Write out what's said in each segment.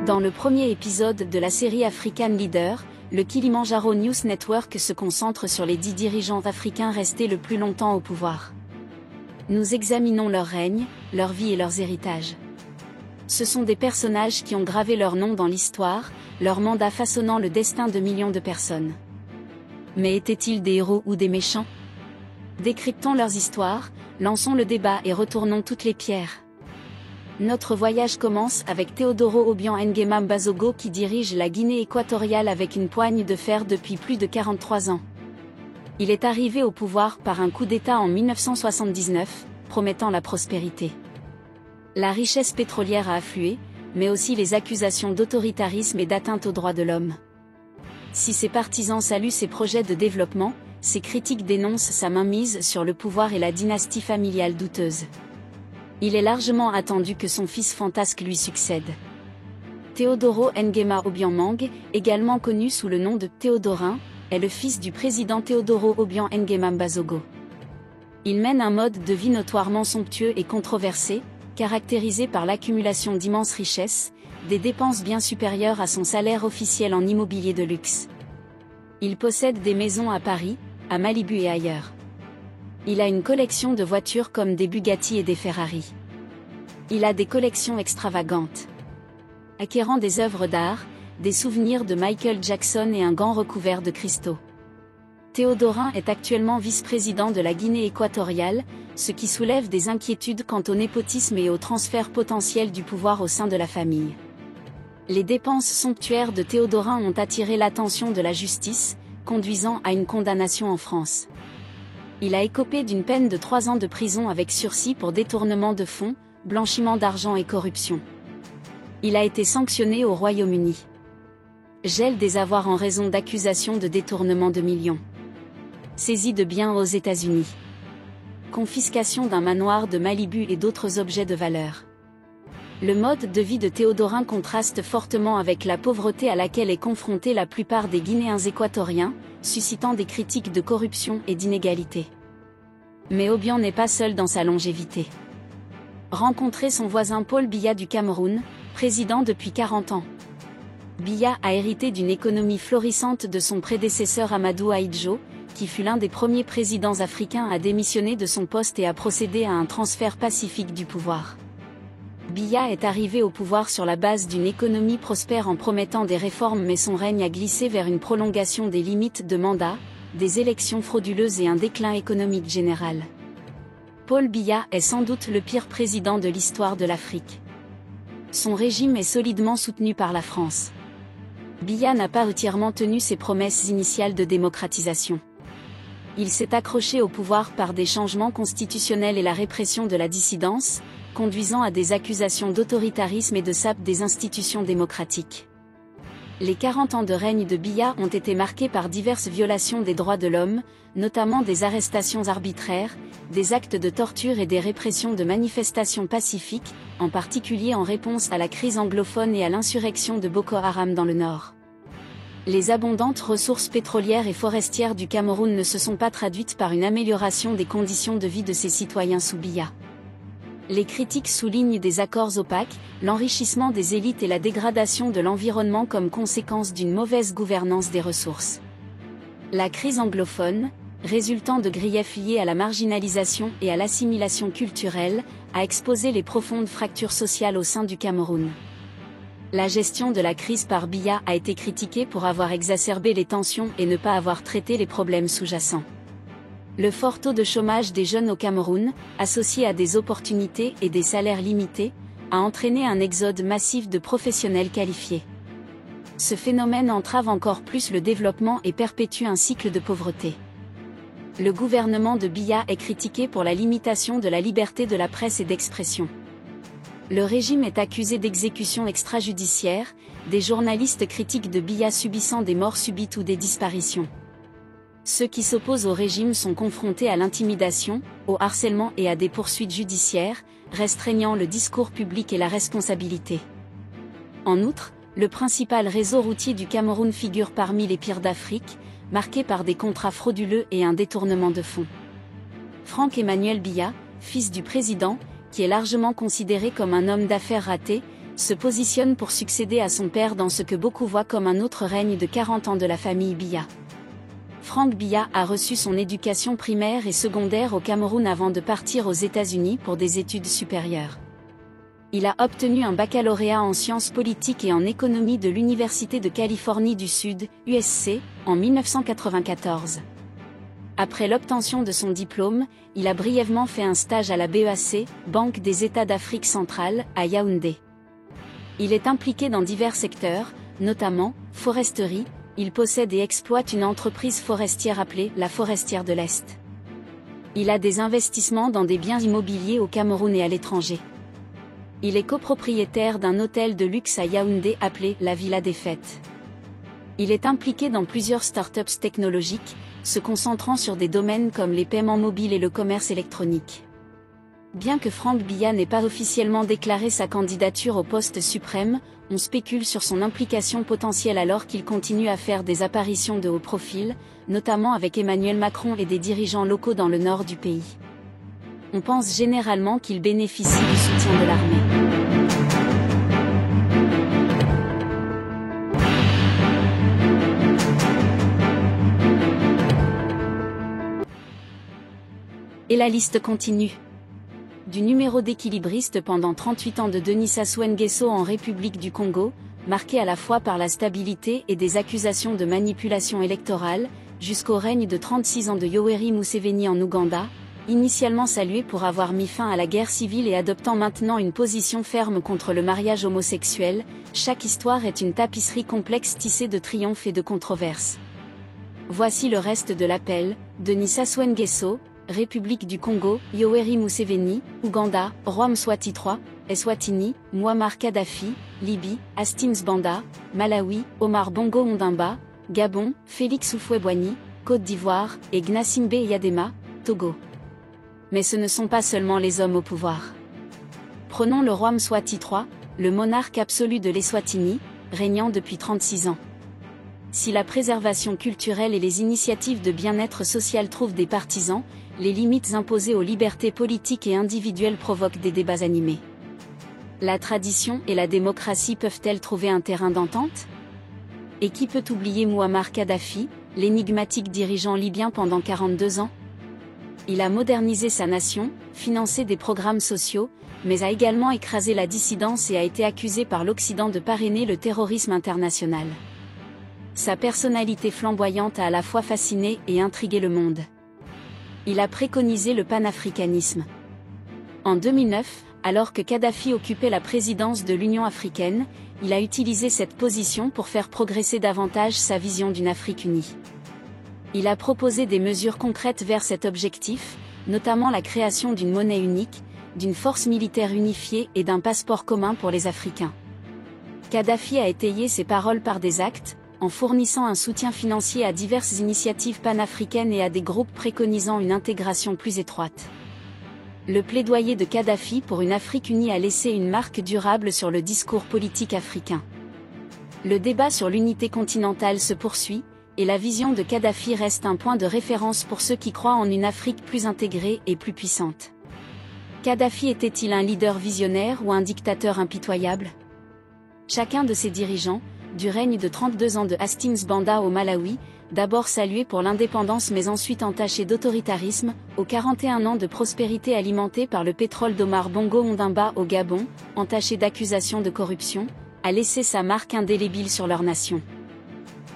Dans le premier épisode de la série African Leader, le Kilimanjaro News Network se concentre sur les 10 dirigeants africains restés le plus longtemps au pouvoir. Nous examinons leur règne, leur vie et leurs héritages. Ce sont des personnages qui ont gravé leur nom dans l'histoire, leur mandat façonnant le destin de millions de personnes. Mais étaient-ils des héros ou des méchants? Décryptons leurs histoires, lançons le débat et retournons toutes les pierres. Notre voyage commence avec Teodoro Obiang Nguema Mbasogo qui dirige la Guinée équatoriale avec une poigne de fer depuis plus de 43 ans. Il est arrivé au pouvoir par un coup d'État en 1979, promettant la prospérité. La richesse pétrolière a afflué, mais aussi les accusations d'autoritarisme et d'atteinte aux droits de l'homme. Si ses partisans saluent ses projets de développement, ses critiques dénoncent sa mainmise sur le pouvoir et la dynastie familiale douteuse. Il est largement attendu que son fils fantasque lui succède. Teodoro Nguema Obiang, également connu sous le nom de Théodorin, est le fils du président Teodoro Obiang Nguema Mbasogo. Il mène un mode de vie notoirement somptueux et controversé, caractérisé par l'accumulation d'immenses richesses, des dépenses bien supérieures à son salaire officiel en immobilier de luxe. Il possède des maisons à Paris, à Malibu et ailleurs. Il a une collection de voitures comme des Bugatti et des Ferrari. Il a des collections extravagantes. Acquérant des œuvres d'art, des souvenirs de Michael Jackson et un gant recouvert de cristaux. Théodorin est actuellement vice-président de la Guinée équatoriale, ce qui soulève des inquiétudes quant au népotisme et au transfert potentiel du pouvoir au sein de la famille. Les dépenses somptuaires de Théodorin ont attiré l'attention de la justice, conduisant à une condamnation en France. Il a écopé d'une peine de 3 ans de prison avec sursis pour détournement de fonds, blanchiment d'argent et corruption. Il a été sanctionné au Royaume-Uni. Gel des avoirs en raison d'accusations de détournement de millions. Saisie de biens aux États-Unis. Confiscation d'un manoir de Malibu et d'autres objets de valeur. Le mode de vie de Théodorin contraste fortement avec la pauvreté à laquelle est confrontée la plupart des Guinéens équatoriens, suscitant des critiques de corruption et d'inégalité. Mais Obiang n'est pas seul dans sa longévité. Rencontrez son voisin Paul Biya du Cameroun, président depuis 40 ans. Biya a hérité d'une économie florissante de son prédécesseur Amadou Ahidjo, qui fut l'un des premiers présidents africains à démissionner de son poste et à procéder à un transfert pacifique du pouvoir. Biya est arrivé au pouvoir sur la base d'une économie prospère en promettant des réformes, mais son règne a glissé vers une prolongation des limites de mandat, des élections frauduleuses et un déclin économique général. Paul Biya est sans doute le pire président de l'histoire de l'Afrique. Son régime est solidement soutenu par la France. Biya n'a pas entièrement tenu ses promesses initiales de démocratisation. Il s'est accroché au pouvoir par des changements constitutionnels et la répression de la dissidence, conduisant à des accusations d'autoritarisme et de sape des institutions démocratiques. Les 40 ans de règne de Biya ont été marqués par diverses violations des droits de l'homme, notamment des arrestations arbitraires, des actes de torture et des répressions de manifestations pacifiques, en particulier en réponse à la crise anglophone et à l'insurrection de Boko Haram dans le nord. Les abondantes ressources pétrolières et forestières du Cameroun ne se sont pas traduites par une amélioration des conditions de vie de ses citoyens sous Biya. Les critiques soulignent des accords opaques, l'enrichissement des élites et la dégradation de l'environnement comme conséquence d'une mauvaise gouvernance des ressources. La crise anglophone, résultant de griefs liés à la marginalisation et à l'assimilation culturelle, a exposé les profondes fractures sociales au sein du Cameroun. La gestion de la crise par Biya a été critiquée pour avoir exacerbé les tensions et ne pas avoir traité les problèmes sous-jacents. Le fort taux de chômage des jeunes au Cameroun, associé à des opportunités et des salaires limités, a entraîné un exode massif de professionnels qualifiés. Ce phénomène entrave encore plus le développement et perpétue un cycle de pauvreté. Le gouvernement de Biya est critiqué pour la limitation de la liberté de la presse et d'expression. Le régime est accusé d'exécutions extrajudiciaires, des journalistes critiques de Biya subissant des morts subites ou des disparitions. Ceux qui s'opposent au régime sont confrontés à l'intimidation, au harcèlement et à des poursuites judiciaires, restreignant le discours public et la responsabilité. En outre, le principal réseau routier du Cameroun figure parmi les pires d'Afrique, marqué par des contrats frauduleux et un détournement de fonds. Franck-Emmanuel Biya, fils du président, qui est largement considéré comme un homme d'affaires raté, se positionne pour succéder à son père dans ce que beaucoup voient comme un autre règne de 40 ans de la famille Biya. Frank Biya a reçu son éducation primaire et secondaire au Cameroun avant de partir aux États-Unis pour des études supérieures. Il a obtenu un baccalauréat en sciences politiques et en économie de l'Université de Californie du Sud, USC, en 1994. Après l'obtention de son diplôme, il a brièvement fait un stage à la BEAC, Banque des États d'Afrique centrale, à Yaoundé. Il est impliqué dans divers secteurs, notamment, foresterie. Il possède et exploite une entreprise forestière appelée la Forestière de l'Est. Il a des investissements dans des biens immobiliers au Cameroun et à l'étranger. Il est copropriétaire d'un hôtel de luxe à Yaoundé appelé la Villa des Fêtes. Il est impliqué dans plusieurs startups technologiques, se concentrant sur des domaines comme les paiements mobiles et le commerce électronique. Bien que Frank Biya n'ait pas officiellement déclaré sa candidature au poste suprême, on spécule sur son implication potentielle alors qu'il continue à faire des apparitions de haut profil, notamment avec Emmanuel Macron et des dirigeants locaux dans le nord du pays. On pense généralement qu'il bénéficie du soutien de l'armée. Et la liste continue. Du numéro d'équilibriste pendant 38 ans de Denis Sassou Nguesso en République du Congo, marqué à la fois par la stabilité et des accusations de manipulation électorale, jusqu'au règne de 36 ans de Yoweri Museveni en Ouganda, initialement salué pour avoir mis fin à la guerre civile et adoptant maintenant une position ferme contre le mariage homosexuel, chaque histoire est une tapisserie complexe tissée de triomphes et de controverses. Voici le reste de l'appel: Denis Sassou Nguesso, République du Congo, Yoweri Museveni, Ouganda, Roi Mswati III, Eswatini, Muammar Kadhafi, Libye, Hastings Banda, Malawi, Omar Bongo Ondimba, Gabon, Félix Houphouët-Boigny, Côte d'Ivoire, et Gnassingbé Eyadema, Togo. Mais ce ne sont pas seulement les hommes au pouvoir. Prenons le roi Mswati III, le monarque absolu de l'Eswatini, régnant depuis 36 ans. Si la préservation culturelle et les initiatives de bien-être social trouvent des partisans, les limites imposées aux libertés politiques et individuelles provoquent des débats animés. La tradition et la démocratie peuvent-elles trouver un terrain d'entente? Et qui peut oublier Muammar Kadhafi, l'énigmatique dirigeant libyen pendant 42 ans? Il a modernisé sa nation, financé des programmes sociaux, mais a également écrasé la dissidence et a été accusé par l'Occident de parrainer le terrorisme international. Sa personnalité flamboyante a à la fois fasciné et intrigué le monde. Il a préconisé le panafricanisme. En 2009, alors que Kadhafi occupait la présidence de l'Union africaine, il a utilisé cette position pour faire progresser davantage sa vision d'une Afrique unie. Il a proposé des mesures concrètes vers cet objectif, notamment la création d'une monnaie unique, d'une force militaire unifiée et d'un passeport commun pour les Africains. Kadhafi a étayé ses paroles par des actes, en fournissant un soutien financier à diverses initiatives panafricaines et à des groupes préconisant une intégration plus étroite. Le plaidoyer de Kadhafi pour une Afrique unie a laissé une marque durable sur le discours politique africain. Le débat sur l'unité continentale se poursuit, et la vision de Kadhafi reste un point de référence pour ceux qui croient en une Afrique plus intégrée et plus puissante. Kadhafi était-il un leader visionnaire ou un dictateur impitoyable? Chacun de ses dirigeants, du règne de 32 ans de Hastings Banda au Malawi, d'abord salué pour l'indépendance mais ensuite entaché d'autoritarisme, aux 41 ans de prospérité alimentée par le pétrole d'Omar Bongo Ondimba au Gabon, entaché d'accusations de corruption, a laissé sa marque indélébile sur leur nation.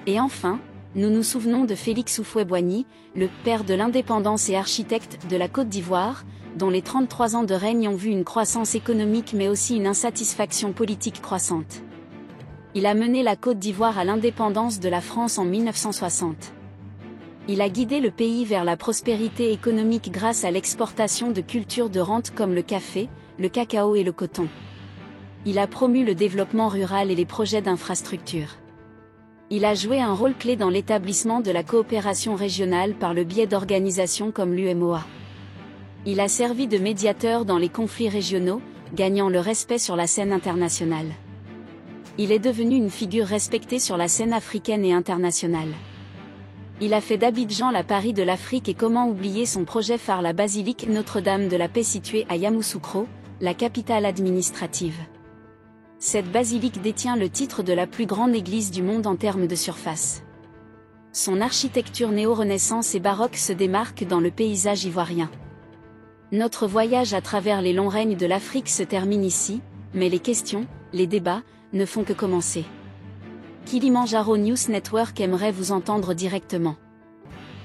Et enfin, nous nous souvenons de Félix Houphouët-Boigny, le père de l'indépendance et architecte de la Côte d'Ivoire, dont les 33 ans de règne ont vu une croissance économique mais aussi une insatisfaction politique croissante. Il a mené la Côte d'Ivoire à l'indépendance de la France en 1960. Il a guidé le pays vers la prospérité économique grâce à l'exportation de cultures de rente comme le café, le cacao et le coton. Il a promu le développement rural et les projets d'infrastructure. Il a joué un rôle clé dans l'établissement de la coopération régionale par le biais d'organisations comme l'UMOA. Il a servi de médiateur dans les conflits régionaux, gagnant le respect sur la scène internationale. Il est devenu une figure respectée sur la scène africaine et internationale. Il a fait d'Abidjan la Paris de l'Afrique et comment oublier son projet phare, la basilique Notre-Dame de la Paix située à Yamoussoukro, la capitale administrative. Cette basilique détient le titre de la plus grande église du monde en termes de surface. Son architecture néo-renaissance et baroque se démarque dans le paysage ivoirien. Notre voyage à travers les longs règnes de l'Afrique se termine ici, mais les questions, les débats, ne font que commencer. Kilimandjaro News Network aimerait vous entendre directement.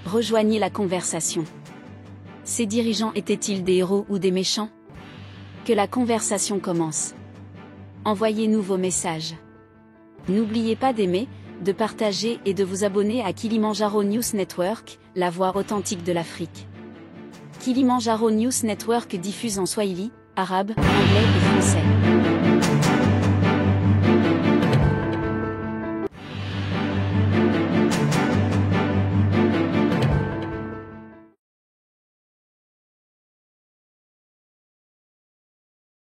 Rejoignez la conversation. Ces dirigeants étaient-ils des héros ou des méchants? Que la conversation commence. Envoyez-nous vos messages. N'oubliez pas d'aimer, de partager et de vous abonner à Kilimandjaro News Network, la voix authentique de l'Afrique. Kilimandjaro News Network diffuse en swahili, arabe, anglais et français.